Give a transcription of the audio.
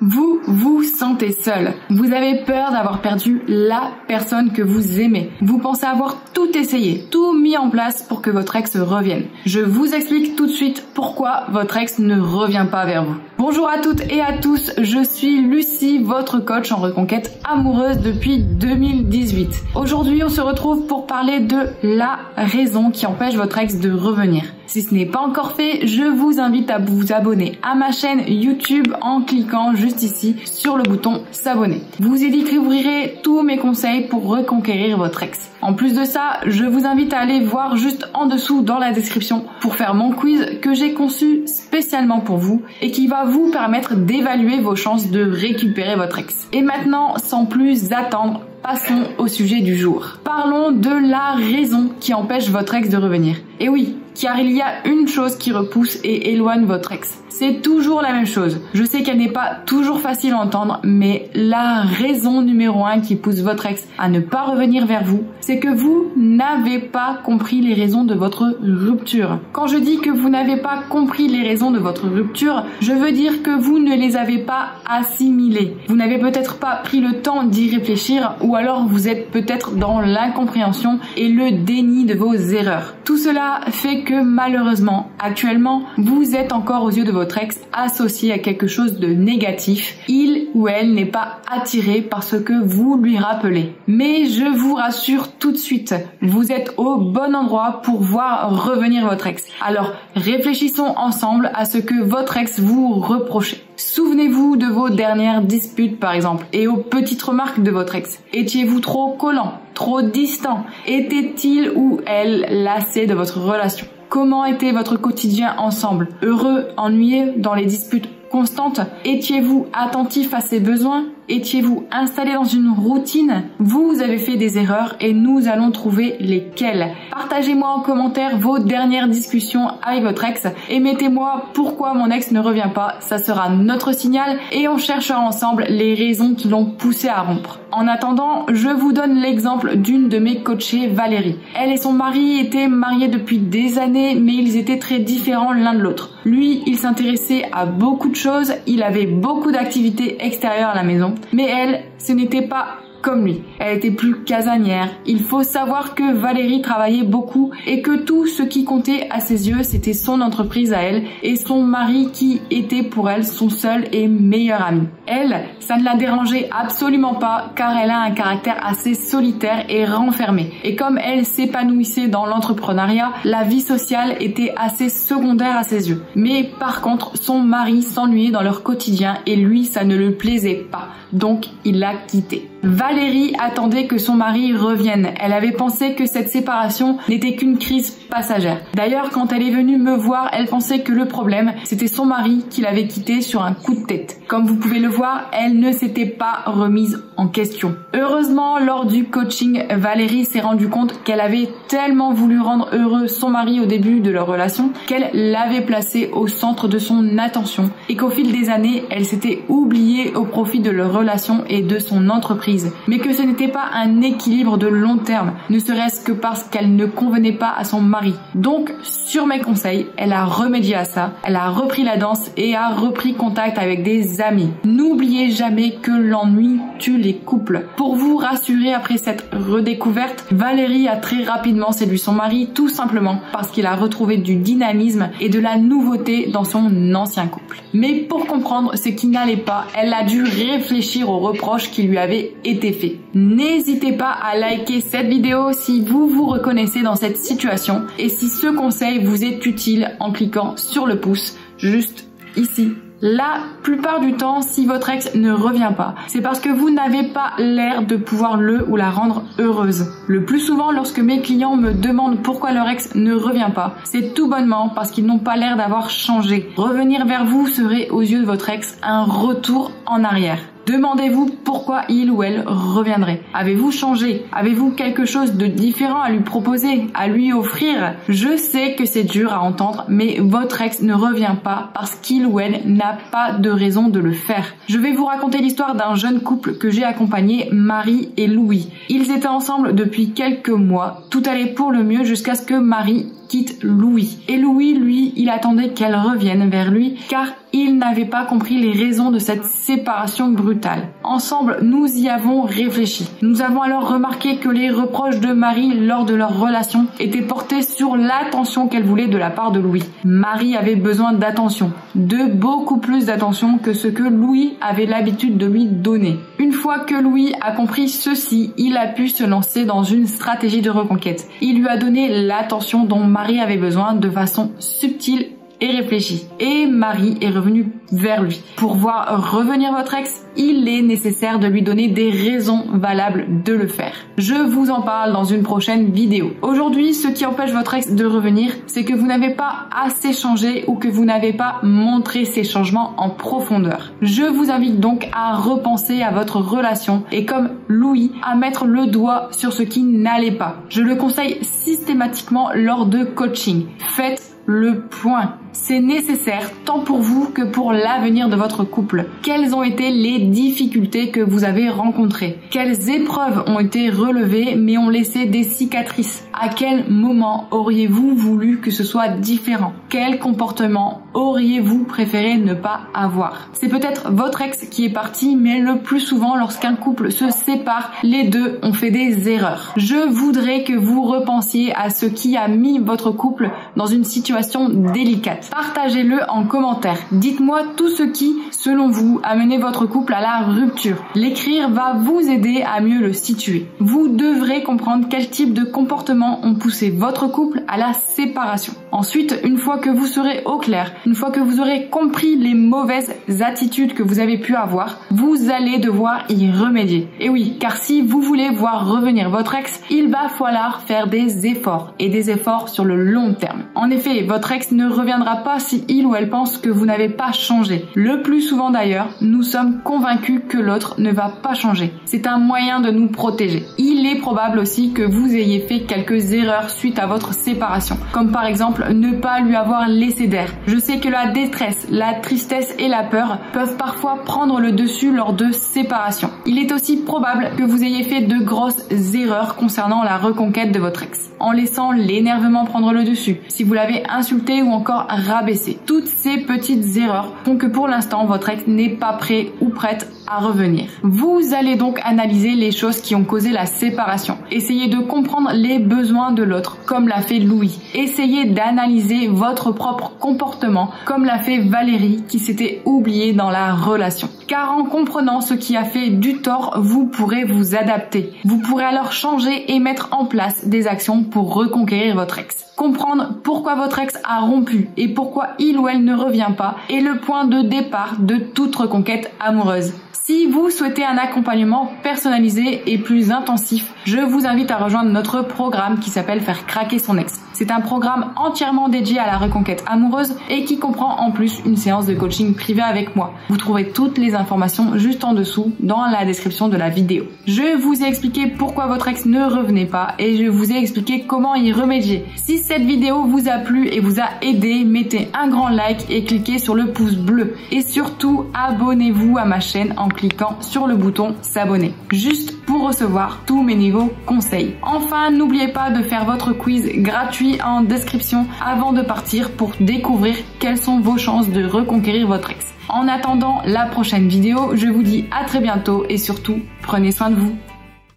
Vous vous sentez seul. Vous avez peur d'avoir perdu la personne que vous aimez. Vous pensez avoir tout essayé, tout mis en place pour que votre ex revienne. Je vous explique tout de suite pourquoi votre ex ne revient pas vers vous. Bonjour à toutes et à tous, je suis Lucie, votre coach en reconquête amoureuse depuis 2018. Aujourd'hui, on se retrouve pour parler de la raison qui empêche votre ex de revenir. Si ce n'est pas encore fait, je vous invite à vous abonner à ma chaîne YouTube en cliquant juste ici sur le bouton s'abonner. Vous y découvrirez tous mes conseils pour reconquérir votre ex. En plus de ça, je vous invite à aller voir juste en dessous dans la description pour faire mon quiz que j'ai conçu spécialement pour vous et qui va vous permettre d'évaluer vos chances de récupérer votre ex. Et maintenant, sans plus attendre, passons au sujet du jour. Parlons de la raison qui empêche votre ex de revenir. Et oui, car il y a une chose qui repousse et éloigne votre ex. C'est toujours la même chose. Je sais qu'elle n'est pas toujours facile à entendre, mais la raison numéro 1 qui pousse votre ex à ne pas revenir vers vous, c'est que vous n'avez pas compris les raisons de votre rupture. Quand je dis que vous n'avez pas compris les raisons de votre rupture, je veux dire que vous ne les avez pas assimilées. Vous n'avez peut-être pas pris le temps d'y réfléchir, ou alors vous êtes peut-être dans l'incompréhension et le déni de vos erreurs. Tout cela fait que malheureusement, actuellement, vous êtes encore aux yeux de votre ex associé à quelque chose de négatif. Il ou elle n'est pas attiré par ce que vous lui rappelez. Mais je vous rassure tout de suite, vous êtes au bon endroit pour voir revenir votre ex. Alors réfléchissons ensemble à ce que votre ex vous reprochait. Souvenez-vous de vos dernières disputes par exemple et aux petites remarques de votre ex. Étiez-vous trop collant, trop distant? Était-il ou elle lassé de votre relation? Comment était votre quotidien ensemble? Heureux, ennuyé dans les disputes constantes? Étiez-vous attentif à ses besoins? Étiez-vous installé dans une routine? Vous avez fait des erreurs et nous allons trouver lesquelles. Partagez-moi en commentaire vos dernières discussions avec votre ex et mettez-moi pourquoi mon ex ne revient pas. Ça sera notre signal et on cherchera ensemble les raisons qui l'ont poussé à rompre. En attendant, je vous donne l'exemple d'une de mes coachées, Valérie. Elle et son mari étaient mariés depuis des années, mais ils étaient très différents l'un de l'autre. Lui, il s'intéressait à beaucoup de choses, il avait beaucoup d'activités extérieures à la maison. Mais elle, ce n'était pas comme lui. Elle était plus casanière. Il faut savoir que Valérie travaillait beaucoup et que tout ce qui comptait à ses yeux, c'était son entreprise à elle et son mari qui était pour elle son seul et meilleur ami. Elle, ça ne la dérangeait absolument pas car elle a un caractère assez solitaire et renfermé. Et comme elle s'épanouissait dans l'entrepreneuriat, la vie sociale était assez secondaire à ses yeux. Mais par contre, son mari s'ennuyait dans leur quotidien et lui, ça ne le plaisait pas. Donc, il l'a quittée. Valérie attendait que son mari revienne. Elle avait pensé que cette séparation n'était qu'une crise passagère. D'ailleurs, quand elle est venue me voir, elle pensait que le problème, c'était son mari qui l'avait quittée sur un coup de tête. Comme vous pouvez le voir, elle ne s'était pas remise en question. Heureusement, lors du coaching, Valérie s'est rendue compte qu'elle avait tellement voulu rendre heureux son mari au début de leur relation qu'elle l'avait placé au centre de son attention et qu'au fil des années, elle s'était oubliée au profit de leur relation et de son entreprise. Mais que ce n'était pas un équilibre de long terme, ne serait-ce que parce qu'elle ne convenait pas à son mari. Donc, sur mes conseils, elle a remédié à ça, elle a repris la danse et a repris contact avec des amis. N'oubliez jamais que l'ennui tue les couples. Pour vous rassurer après cette redécouverte, Valérie a très rapidement séduit son mari tout simplement parce qu'il a retrouvé du dynamisme et de la nouveauté dans son ancien couple. Mais pour comprendre ce qui n'allait pas, elle a dû réfléchir aux reproches qui lui avaient été fait. N'hésitez pas à liker cette vidéo si vous vous reconnaissez dans cette situation et si ce conseil vous est utile en cliquant sur le pouce juste ici. La plupart du temps, si votre ex ne revient pas, c'est parce que vous n'avez pas l'air de pouvoir le ou la rendre heureuse. Le plus souvent, lorsque mes clients me demandent pourquoi leur ex ne revient pas, c'est tout bonnement parce qu'ils n'ont pas l'air d'avoir changé. Revenir vers vous serait aux yeux de votre ex un retour en arrière. Demandez-vous pourquoi il ou elle reviendrait. Avez-vous changé? Avez-vous quelque chose de différent à lui proposer, à lui offrir? Je sais que c'est dur à entendre, mais votre ex ne revient pas parce qu'il ou elle n'a pas de raison de le faire. Je vais vous raconter l'histoire d'un jeune couple que j'ai accompagné, Marie et Louis. Ils étaient ensemble depuis quelques mois. Tout allait pour le mieux jusqu'à ce que Marie quitte Louis. Et Louis, lui, il attendait qu'elle revienne vers lui car il n'avait pas compris les raisons de cette séparation brutale. Ensemble, nous y avons réfléchi. Nous avons alors remarqué que les reproches de Marie lors de leur relation étaient portés sur l'attention qu'elle voulait de la part de Louis. Marie avait besoin d'attention, de beaucoup plus d'attention que ce que Louis avait l'habitude de lui donner. Une fois que Louis a compris ceci, il a pu se lancer dans une stratégie de reconquête. Il lui a donné l'attention dont Marie avait besoin de façon subtile et réfléchie. Et Marie est revenue vers lui. Pour voir revenir votre ex, il est nécessaire de lui donner des raisons valables de le faire. Je vous en parle dans une prochaine vidéo. Aujourd'hui, ce qui empêche votre ex de revenir, c'est que vous n'avez pas assez changé ou que vous n'avez pas montré ces changements en profondeur. Je vous invite donc à repenser à votre relation et comme Louis, à mettre le doigt sur ce qui n'allait pas. Je le conseille systématiquement lors de coaching. Faites le point. C'est nécessaire tant pour vous que pour l'avenir de votre couple. Quelles ont été les difficultés que vous avez rencontrées? Quelles épreuves ont été relevées mais ont laissé des cicatrices? À quel moment auriez-vous voulu que ce soit différent? Quel comportement auriez-vous préféré ne pas avoir? C'est peut-être votre ex qui est parti, mais le plus souvent lorsqu'un couple se sépare, les deux ont fait des erreurs. Je voudrais que vous repensiez à ce qui a mis votre couple dans une situation délicate. Partagez-le en commentaire. Dites-moi tout ce qui, selon vous, a mené votre couple à la rupture. L'écrire va vous aider à mieux le situer. Vous devrez comprendre quel type de comportements ont poussé votre couple à la séparation. Ensuite, une fois que vous serez au clair, une fois que vous aurez compris les mauvaises attitudes que vous avez pu avoir, vous allez devoir y remédier. Et oui, car si vous voulez voir revenir votre ex, il va falloir faire des efforts et des efforts sur le long terme. En effet, votre ex ne reviendra pas si il ou elle pense que vous n'avez pas changé. Le plus souvent d'ailleurs, nous sommes convaincus que l'autre ne va pas changer. C'est un moyen de nous protéger. Il est probable aussi que vous ayez fait quelques erreurs suite à votre séparation, comme par exemple ne pas lui avoir laissé d'air. Je sais que la détresse, la tristesse et la peur peuvent parfois prendre le dessus lors de séparation. Il est aussi probable que vous ayez fait de grosses erreurs concernant la reconquête de votre ex, en laissant l'énervement prendre le dessus, si vous l'avez insulté ou encore rabaissé. Toutes ces petites erreurs font que pour l'instant, votre ex n'est pas prêt ou prête à revenir. Vous allez donc analyser les choses qui ont causé la séparation. Essayez de comprendre les besoins de l'autre, comme l'a fait Louis. Essayez d'analyser votre propre comportement, comme l'a fait Valérie, qui s'était oubliée dans la relation. Car en comprenant ce qui a fait du tort, vous pourrez vous adapter. Vous pourrez alors changer et mettre en place des actions pour reconquérir votre ex. Comprendre pourquoi votre ex a rompu et pourquoi il ou elle ne revient pas est le point de départ de toute reconquête amoureuse. Si vous souhaitez un accompagnement personnalisé et plus intensif, je vous invite à rejoindre notre programme qui s'appelle Faire craquer son ex. C'est un programme entièrement dédié à la reconquête amoureuse et qui comprend en plus une séance de coaching privée avec moi. Vous trouverez toutes les informations juste en dessous dans la description de la vidéo. Je vous ai expliqué pourquoi votre ex ne revenait pas et je vous ai expliqué comment y remédier. Si cette vidéo vous a plu et vous a aidé, mettez un grand like et cliquez sur le pouce bleu. Et surtout, abonnez-vous à ma chaîne en cliquant sur le bouton s'abonner, juste pour recevoir tous mes nouveaux conseils. Enfin, n'oubliez pas de faire votre quiz gratuit en description avant de partir pour découvrir quelles sont vos chances de reconquérir votre ex. En attendant la prochaine vidéo, je vous dis à très bientôt et surtout, prenez soin de vous.